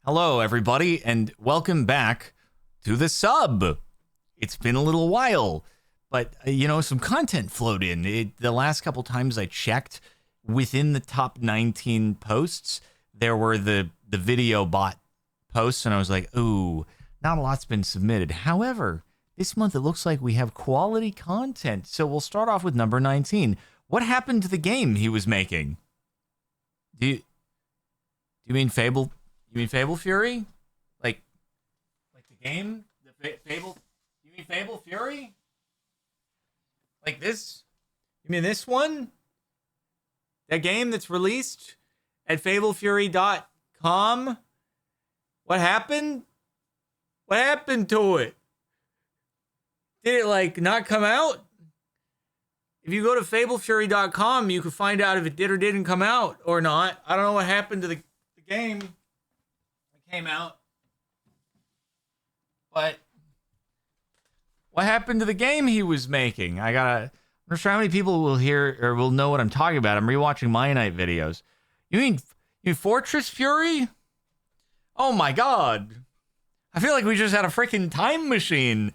Hello, everybody, and welcome back to the sub. It's been a little while, but, some content flowed in. The last couple times I checked, within the top 19 posts, there were the video bot posts, and I was like, ooh, not a lot's been submitted. However, this month it looks like we have quality content, so we'll start off with number 19. What happened to the game he was making? Do you mean Fable? You mean Fable Fury? Like the game? Fable? You mean Fable Fury? Like this? You mean this one? That game that's released at FableFury.com? What happened? What happened to it? Did it, not come out? If you go to FableFury.com, you can find out if it did or didn't come out or not. I don't know what happened to the game that came out. But what happened to the game he was making? I'm not sure how many people will hear or will know what I'm talking about. I'm rewatching My Night videos. You mean Fortress Fury? Oh my god. I feel like we just had a freaking time machine.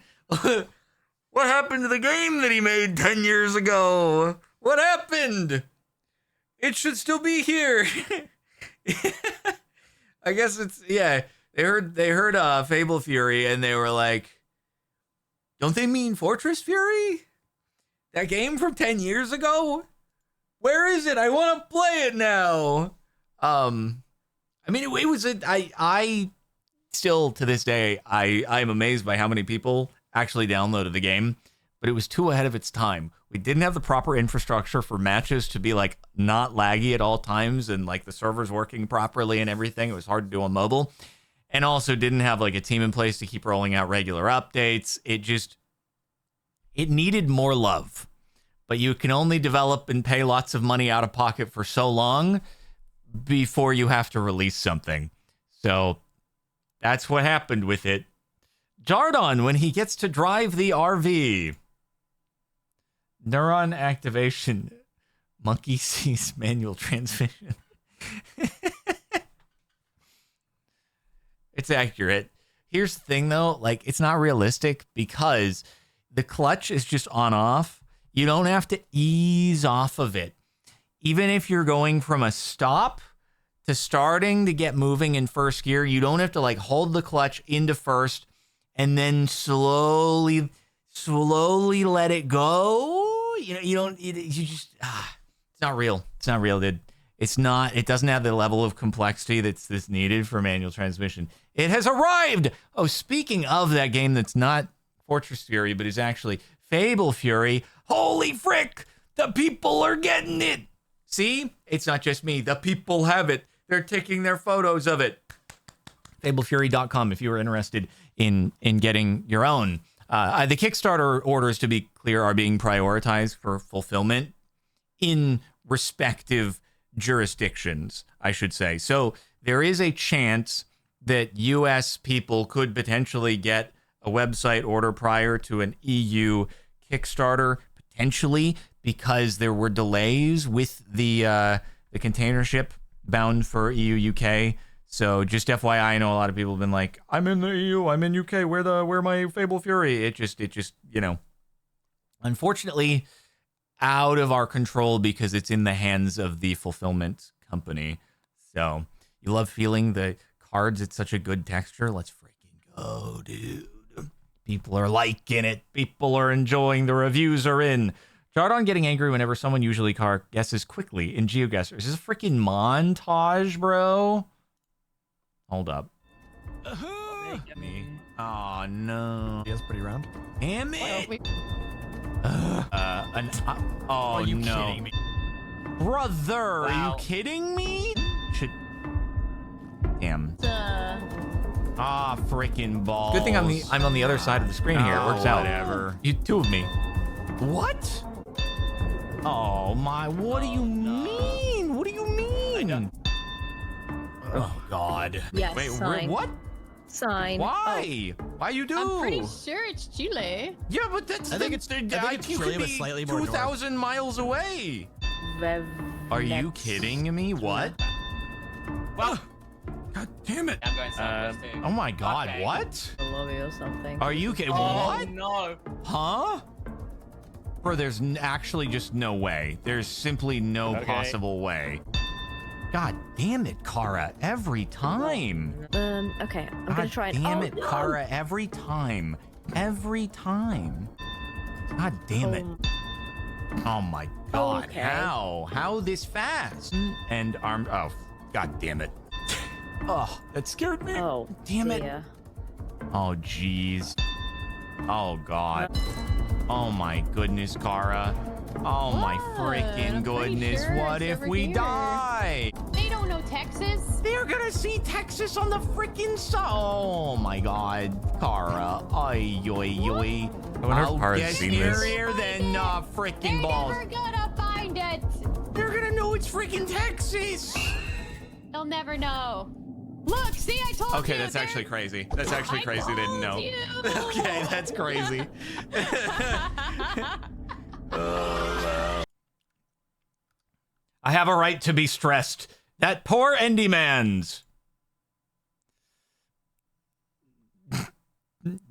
What happened to the game that he made 10 years ago? What happened? It should still be here. I guess it's, yeah. They heard Fable Fury and they were like, don't they mean Fortress Fury? That game from 10 years ago? Where is it? I want to play it now. I still to this day, I'm amazed by how many people actually downloaded the game, but it was too ahead of its time. We didn't have the proper infrastructure for matches to be not laggy at all times and the servers working properly and everything. It was hard to do on mobile, and also didn't have a team in place to keep rolling out regular updates. It needed more love, but you can only develop and pay lots of money out of pocket for so long before you have to release something. So that's what happened with it. Jardon, when he gets to drive the RV. Neuron activation. Monkey sees manual transmission. It's accurate. Here's the thing, though. It's not realistic because the clutch is just on-off. You don't have to ease off of it. Even if you're going from a stop to starting to get moving in first gear, you don't have to, hold the clutch into first and then slowly let it go. It's not real. It's not real, dude. It doesn't have the level of complexity that's needed for manual transmission. It has arrived. Oh, speaking of that game that's not Fortress Fury, but is actually Fable Fury. Holy frick. The people are getting it. See, it's not just me. The people have it. They're taking their photos of it. FableFury.com if you are interested in getting your own. The Kickstarter orders, to be clear, are being prioritized for fulfillment in respective jurisdictions, I should say. So there is a chance that U.S. people could potentially get a website order prior to an EU Kickstarter, potentially because there were delays with the container ship bound for EU UK. So just FYI, I know a lot of people have been like, I'm in the EU, I'm in UK, where my Fable Fury? It just, unfortunately, out of our control because it's in the hands of the fulfillment company. So you love feeling the cards. It's such a good texture. Let's freaking go, dude. People are liking it. People are enjoying. The reviews are in. Jardon getting angry whenever someone usually guesses quickly in GeoGuessr. Is this a freaking montage, bro? Hold up. Me. Oh, no. He is pretty round. Damn it. Are you kidding me? Brother, Wow. are you kidding me? Damn. Freaking balls. Good thing I'm on the other side of the screen here. It works out. Whatever. You two of me. What? Oh my, what do you mean? What do you mean? Oh God. Yes, Wait, sign. what? Sign. Why? Why you do? I'm pretty sure it's Chile. Yeah, but that's I think it's Chile, but slightly more north. 2,000 miles away. Are you kidding me? What? Well, God damn it. I'm going Southwest too. Oh my God, Okay. what? I love you or something. Are you kidding? Oh What? no. Huh? Bro, there's actually just no way. There's simply no possible way. God damn it, Kara, every time. Okay, I'm gonna try and... Damn it, Kara, every time. Every time. God damn it. Oh my God, Okay. how? How this fast? And armed, oh, God damn it. Oh, that scared me. Oh, damn it. dear. Oh, jeez. Oh, God. Oh my goodness, Kara. Oh my freaking I'm pretty goodness. sure What it's if over we here. die? They don't know Texas. They're gonna see Texas on the freaking side. Oh my God, Kara. Oy, oy, oy. I wonder if I'll Kara's guess seen near this. here than They're freaking balls. never gonna find it. They're gonna know it's freaking Texas. They'll never know. Look, see, I told you. Okay, that's actually crazy. That's actually crazy. They didn't know. You. Okay, that's crazy. I have a right to be stressed. That poor Endy Mans.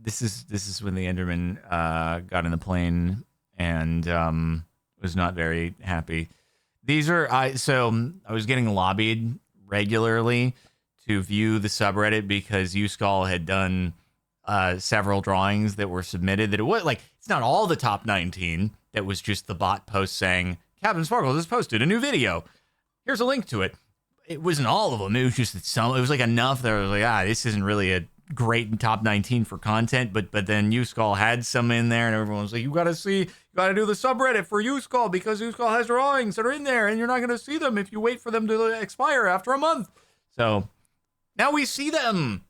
This is when the Enderman got in the plane and was not very happy. These are so I was getting lobbied regularly to view the subreddit because Uskull had done several drawings that were submitted that it was like it's not all the top 19 that was just the bot post saying Captain Sparkles has posted a new video. Here's a link to it. It wasn't all of them. It was just that some. It was like enough that I was like, this isn't really a great top 19 for content. But then Uskull had some in there, and everyone was like, you gotta do the subreddit for Uskull because Uskull has drawings that are in there, and you're not gonna see them if you wait for them to expire after a month. So now we see them.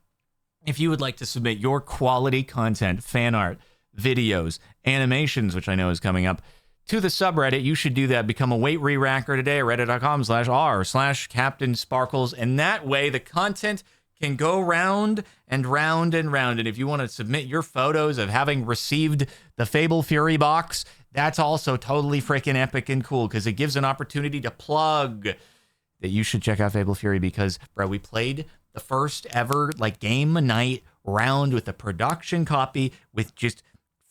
If you would like to submit your quality content, fan art, videos, animations, which I know is coming up, to the subreddit, you should do that. Become a weight re-racker today at reddit.com/r/Captain Sparkles. And that way the content can go round and round and round. And if you want to submit your photos of having received the Fable Fury box, that's also totally freaking epic and cool because it gives an opportunity to plug that you should check out Fable Fury because, bro, we played the first ever like game a night round with a production copy with just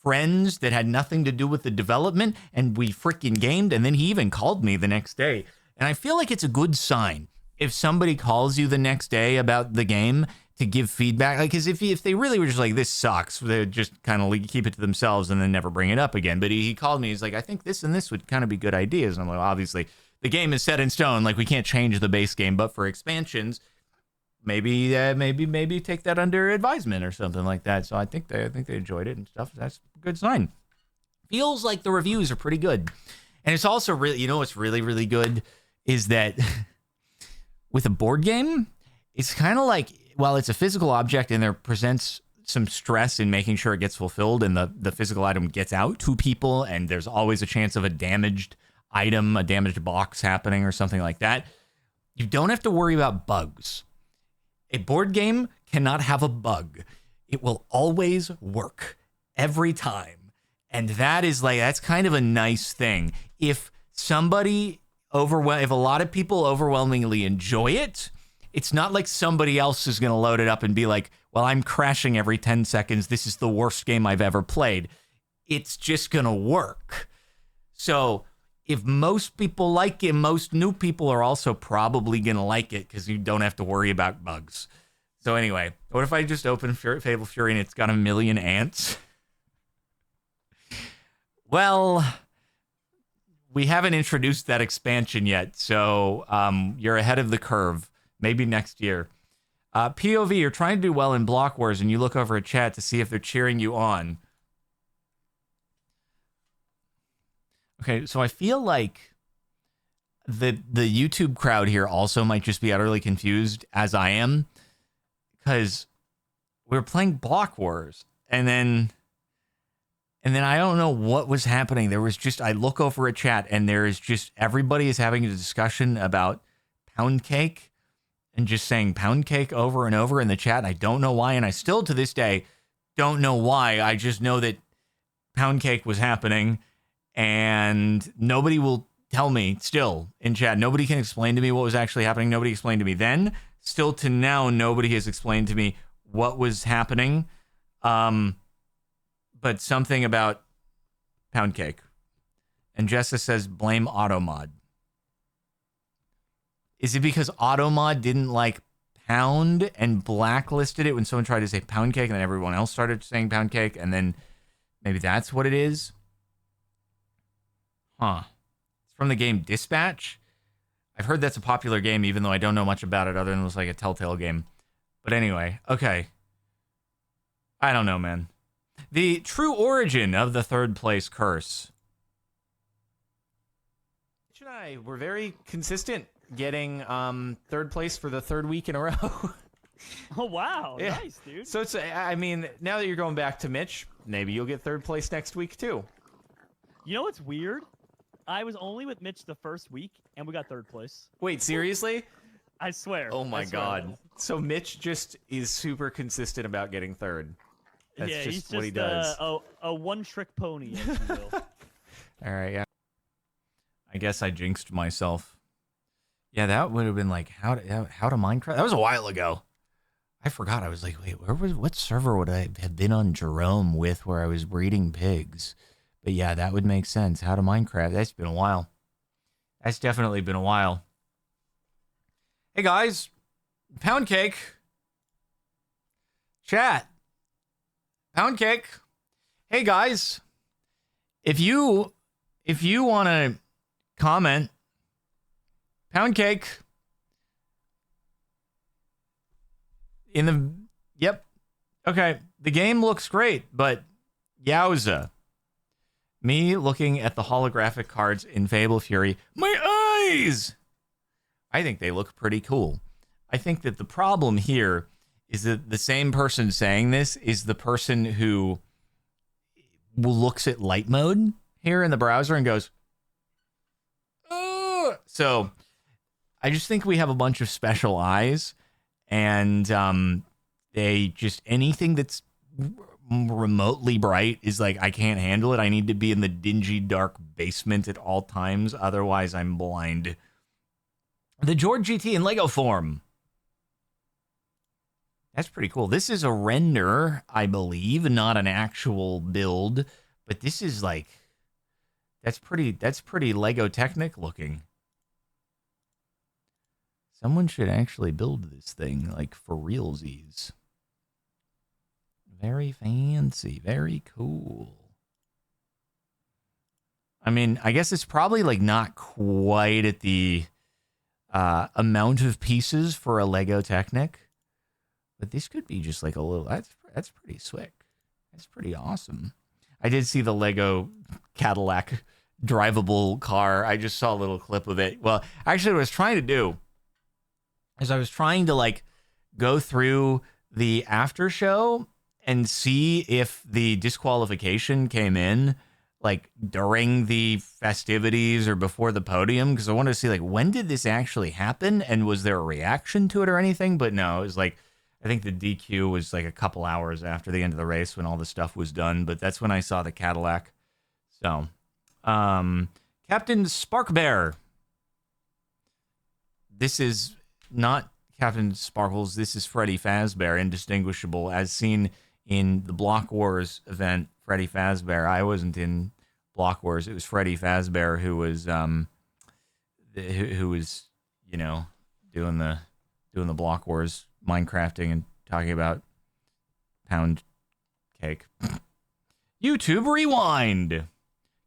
friends that had nothing to do with the development, and we freaking gamed. And then he even called me the next day, and I feel like it's a good sign if somebody calls you the next day about the game to give feedback. Like, because if they really were just like, this sucks, they'd just kind of keep it to themselves and then never bring it up again. But he called me, he's like, I think this and this would kind of be good ideas. And I'm like, well, obviously the game is set in stone, like we can't change the base game, but for expansions, maybe take that under advisement or something like that. So I think they enjoyed it and stuff. That's a good sign. Feels like the reviews are pretty good. And it's also really, what's really, really good is that with a board game, it's kind of like, while it's a physical object and there presents some stress in making sure it gets fulfilled and the physical item gets out to people, and there's always a chance of a damaged item, a damaged box happening or something like that, you don't have to worry about bugs. A board game cannot have a bug. It will always work every time. And that's kind of a nice thing. If a lot of people overwhelmingly enjoy it, it's not like somebody else is going to load it up and be like, well, I'm crashing every 10 seconds. This is the worst game I've ever played. It's just going to work. So if most people like it, most new people are also probably going to like it because you don't have to worry about bugs. So anyway, what if I just open Fable Fury and it's got 1 million ants? Well, we haven't introduced that expansion yet, so you're ahead of the curve. Maybe next year. POV, you're trying to do well in Block Wars and you look over a chat to see if they're cheering you on. Okay, so I feel like the YouTube crowd here also might just be utterly confused, as I am, because we were playing Block Wars, and then I don't know what was happening. There was just, I look over a chat, and there is just, everybody is having a discussion about Poundcake, and just saying Poundcake over and over in the chat. I don't know why, and I still, to this day, don't know why. I just know that Poundcake was happening, and nobody will tell me still in chat. Nobody can explain to me what was actually happening. Nobody explained to me then. still to now, nobody has explained to me what was happening. But something about Poundcake. And Jessa says, blame Automod. Is it because Automod didn't like Pound and blacklisted it when someone tried to say Poundcake and then everyone else started saying Poundcake and then maybe that's what it is? Huh. It's from the game Dispatch. I've heard that's a popular game even though I don't know much about it other than it was like a Telltale game. But anyway, okay. I don't know, man. The true origin of the third place curse. Mitch and I were very consistent getting third place for the third week in a row. Oh, wow. Yeah. Nice, dude. So it's, I mean, now that you're going back to Mitch, maybe you'll get third place next week too. You know what's weird? I was only with Mitch the first week, and we got third place. Wait, seriously? I swear. Oh my I swear. God. So Mitch just is super consistent about getting third. That's yeah, just he's what he just does. a one-trick pony, if you will. All right, yeah. I guess I jinxed myself. Yeah, that would have been like how to Minecraft. That was a while ago. I forgot. I was like, wait, what server would I have been on Jerome with where I was breeding pigs? But yeah, that would make sense. How to Minecraft. That's been a while. That's definitely been a while. Hey guys, Poundcake. Chat. Poundcake. Hey guys, if you want to comment, Poundcake in the yep. Okay, the game looks great, but yowza. Me looking at the holographic cards in Fable Fury, my eyes. I think they look pretty cool. I think that the problem here is that the same person saying this is the person who looks at light mode here in the browser and goes, oh. So I just think we have a bunch of special eyes, and they just, anything that's remotely bright is like, I can't handle it. I need to be in the dingy, dark basement at all times. Otherwise, I'm blind. The George GT in Lego form. That's pretty cool. This is a render, I believe, not an actual build, but this is like, that's pretty Lego Technic looking. Someone should actually build this thing, like, for realsies. Very fancy, very cool. I mean, I guess it's probably, like, not quite at the amount of pieces for a Lego Technic. But this could be just like a little, that's pretty slick. That's pretty awesome. I did see the Lego Cadillac drivable car. I just saw a little clip of it. Well, actually what I was trying to do is I was trying to like go through the after show and see if the disqualification came in like during the festivities or before the podium, because I wanted to see like when did this actually happen and was there a reaction to it or anything? But no, it was like, I think the DQ was like a couple hours after the end of the race when all the stuff was done, but that's when I saw the Cadillac. So, Captain Sparkbear. This is not Captain Sparkles. This is Freddy Fazbear, indistinguishable, as seen in the Block Wars event. Freddy Fazbear. I wasn't in Block Wars. It was Freddy Fazbear who was, who was, you know, doing the Block Wars Minecrafting and talking about Pound Cake. YouTube Rewind.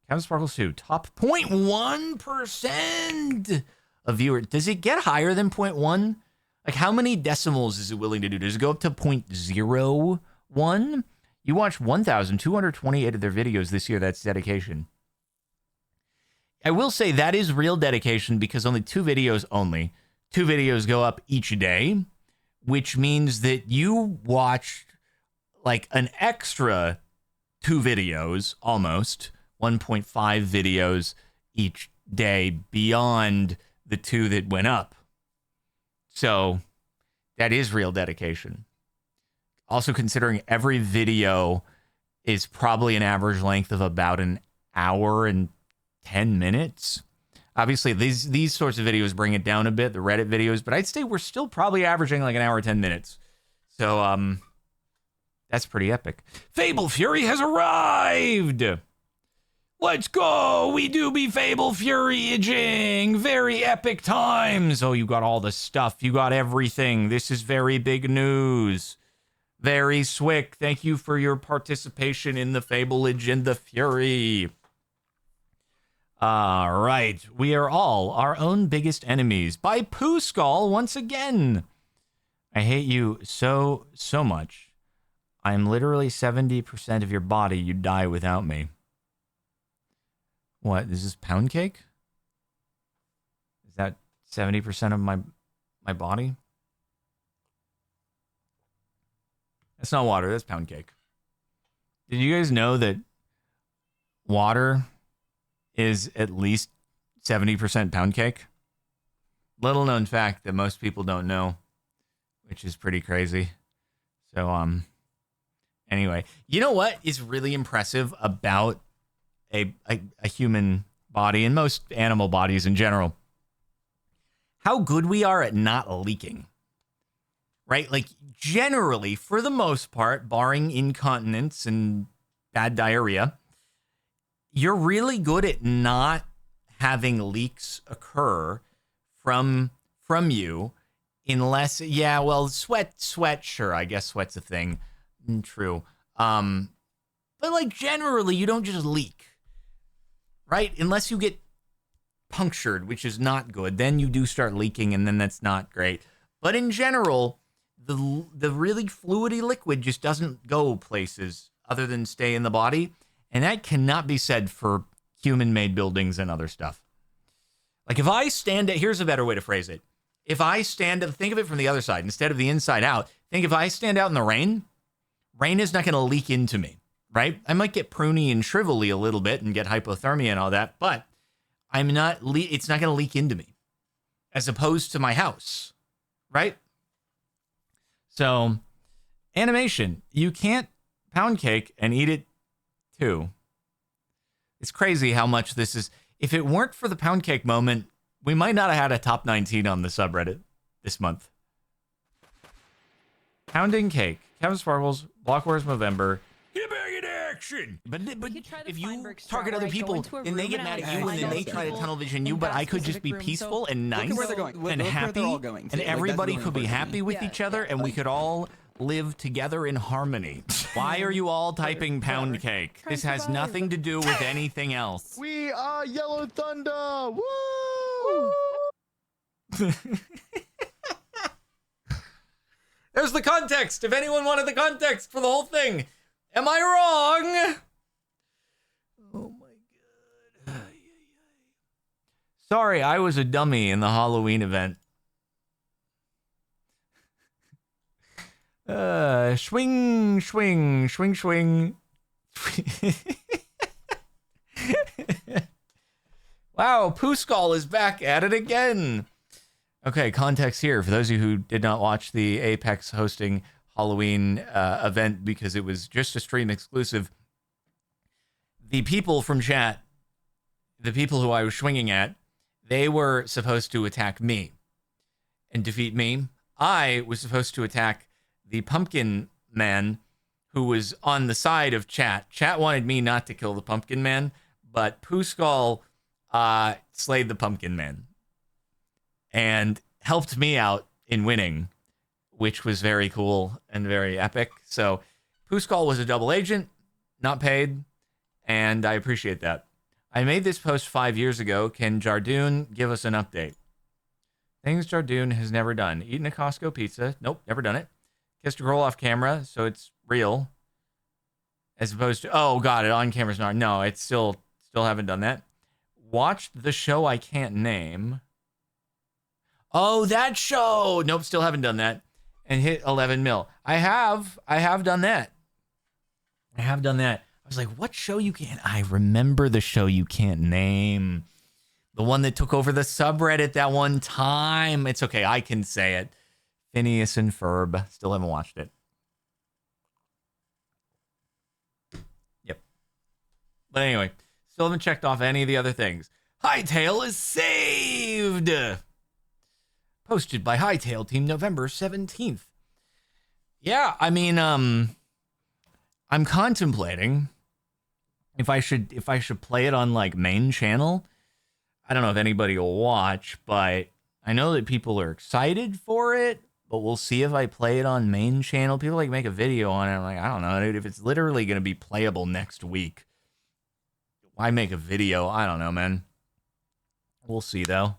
Captain Sparkles 2, top 0.1% of viewers. Does it get higher than 0.1? Like, how many decimals is it willing to do? Does it go up to 0.01? You watched 1,228 of their videos this year. That's dedication. I will say that is real dedication because only two videos go up each day, which means that you watched like an extra 2 videos, almost 1.5 videos each day beyond the 2 that went up. So that is real dedication. Also considering every video is probably an average length of about an hour and 10 minutes. Obviously, these sorts of videos bring it down a bit, the Reddit videos, but I'd say we're still probably averaging like an hour, 10 minutes. So, that's pretty epic. Fable Fury has arrived! Let's go! We do be Fable Fury-aging! Very epic times! Oh, you got all the stuff. You got everything. This is very big news. Very swick. Thank you for your participation in the Fableage and the Fury. All right. We are all our own biggest enemies by Pooh Skull once again. I hate you so much. I'm literally 70% of your body. You die without me. What? Is this Poundcake? Is that 70% of my body? That's not water. That's Poundcake. Did you guys know that water is at least 70% Poundcake? Little known fact that most people don't know, which is pretty crazy. So, anyway, you know what is really impressive about a human body and most animal bodies in general? How good we are at not leaking. Right? Like, generally, for the most part, barring incontinence and bad diarrhea, you're really good at not having leaks occur from you, unless, yeah, well, sweat, sure, I guess sweat's a thing. True. But, like, generally, you don't just leak, right? Unless you get punctured, which is not good. Then you do start leaking, and then that's not great. But in general, the really fluidy liquid just doesn't go places other than stay in the body. And that cannot be said for human-made buildings and other stuff. Like, if I stand at, here's a better way to phrase it. If I stand, think of it from the other side, instead of the inside out. Think if I stand out in the rain is not going to leak into me, right? I might get pruny and shrivelly a little bit and get hypothermia and all that, but it's not going to leak into me, as opposed to my house, right? So, animation. You can't pound cake and eat it too. It's crazy how much this is. If it weren't for the pound cake moment, we might not have had a top 19 on the subreddit this month. Pounding cake. Kevin Sparkles, Blockwars Movember. Get back in action! But if you target other people, then they get mad at you, and then they try to tunnel vision you, but I could just be peaceful and nice and happy, and everybody could be happy with each other, and we could all live together in harmony. Why are you all typing pound cake? This has nothing to do with anything else. We are Yellow Thunder! Woo! There's the context, if anyone wanted the context for the whole thing. Am I wrong? Oh my god. Sorry, I was a dummy in the Halloween event. Swing, swing, swing, swing. Wow, Pooh Skull is back at it again. Okay, context here. For those of you who did not watch the Apex hosting Halloween event because it was just a stream exclusive, the people from chat, the people who I was swinging at, they were supposed to attack me and defeat me. I was supposed to attack the pumpkin man who was on the side of chat. Chat wanted me not to kill the pumpkin man, but Pooh Skull slayed the pumpkin man and helped me out in winning, which was very cool and very epic. So Pooh Skull was a double agent, not paid, and I appreciate that. I made this post 5 years ago. Can Jardoon give us an update? Things Jardoon has never done. Eaten a Costco pizza. Nope, never done it. Kissed a girl off camera, so it's real. As opposed to, oh, God, it on camera's not. No, it's still haven't done that. Watched the show I can't name. Oh, that show. Nope, still haven't done that. And hit 11 mil. I have done that. I have done that. I was like, what show you can't? I remember the show you can't name. The one that took over the subreddit that one time. It's okay, I can say it. Phineas and Ferb. Still haven't watched it. Yep. But anyway, still haven't checked off any of the other things. Hytale is saved. Posted by Hytale Team November 17th. Yeah, I mean, I'm contemplating if I should play it on like main channel. I don't know if anybody will watch, but I know that people are excited for it, but we'll see if I play it on main channel. People like make a video on it. I'm like, I don't know, dude, if it's literally going to be playable next week, why make a video? I don't know, man. We'll see though.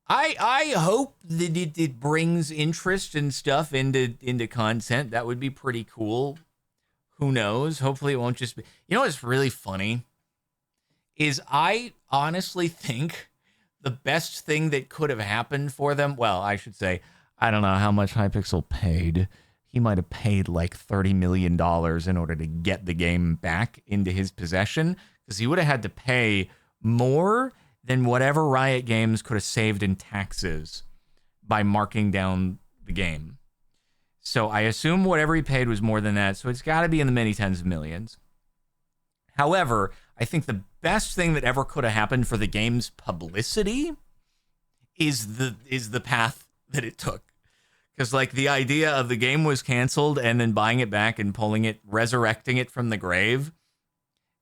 I hope that it brings interest and stuff into content. That would be pretty cool. Who knows? Hopefully it won't just be... You know what's really funny? Is I honestly think the best thing that could have happened for them... Well, I should say, I don't know how much Hypixel paid. He might have paid like $30 million in order to get the game back into his possession, because he would have had to pay more than whatever Riot Games could have saved in taxes by marking down the game. So I assume whatever he paid was more than that, so it's got to be in the many tens of millions. However, I think the best thing that ever could have happened for the game's publicity is the path that it took. Because like the idea of the game was canceled and then buying it back and pulling it, resurrecting it from the grave,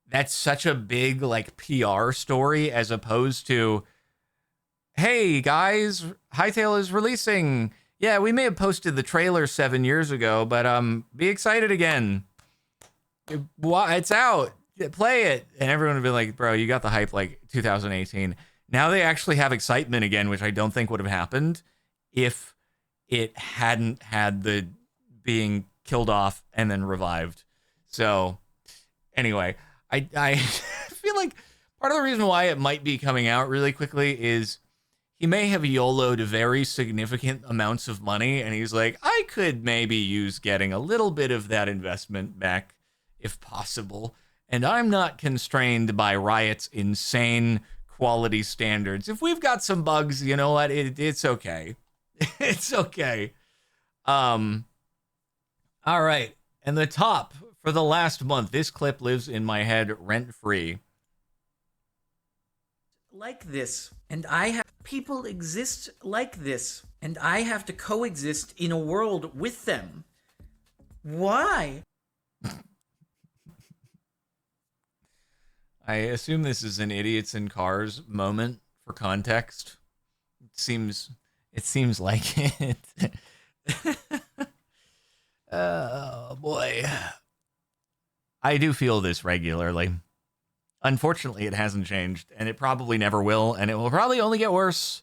that's such a big like PR story, as opposed to, hey guys, Hytale is releasing. Yeah, we may have posted the trailer 7 years ago, but be excited again. It's out. Play it. And everyone would be like, bro, you got the hype like 2018. Now they actually have excitement again, which I don't think would have happened if it hadn't had the being killed off and then revived. So anyway, I feel like part of the reason why it might be coming out really quickly is he may have YOLO'd very significant amounts of money, and he's like, I could maybe use getting a little bit of that investment back if possible. And I'm not constrained by Riot's insane quality standards. If we've got some bugs, you know what? It's okay. It's okay. All right. And the top for the last month, this clip lives in my head rent-free. Like this, and I have people exist like this, and I have to coexist in a world with them. Why? I assume this is an idiots in cars moment for context. It seems like it. Oh boy. I do feel this regularly. Unfortunately, it hasn't changed, and it probably never will, and it will probably only get worse.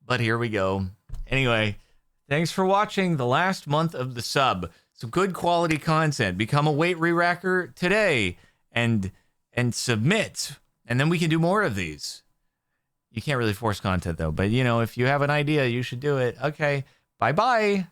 But here we go. Anyway, thanks for watching the last month of the sub. Some good quality content. Become a weight re-racker today and submit, and then we can do more of these. You can't really force content, though, but, you know, if you have an idea, you should do it. Okay, bye-bye.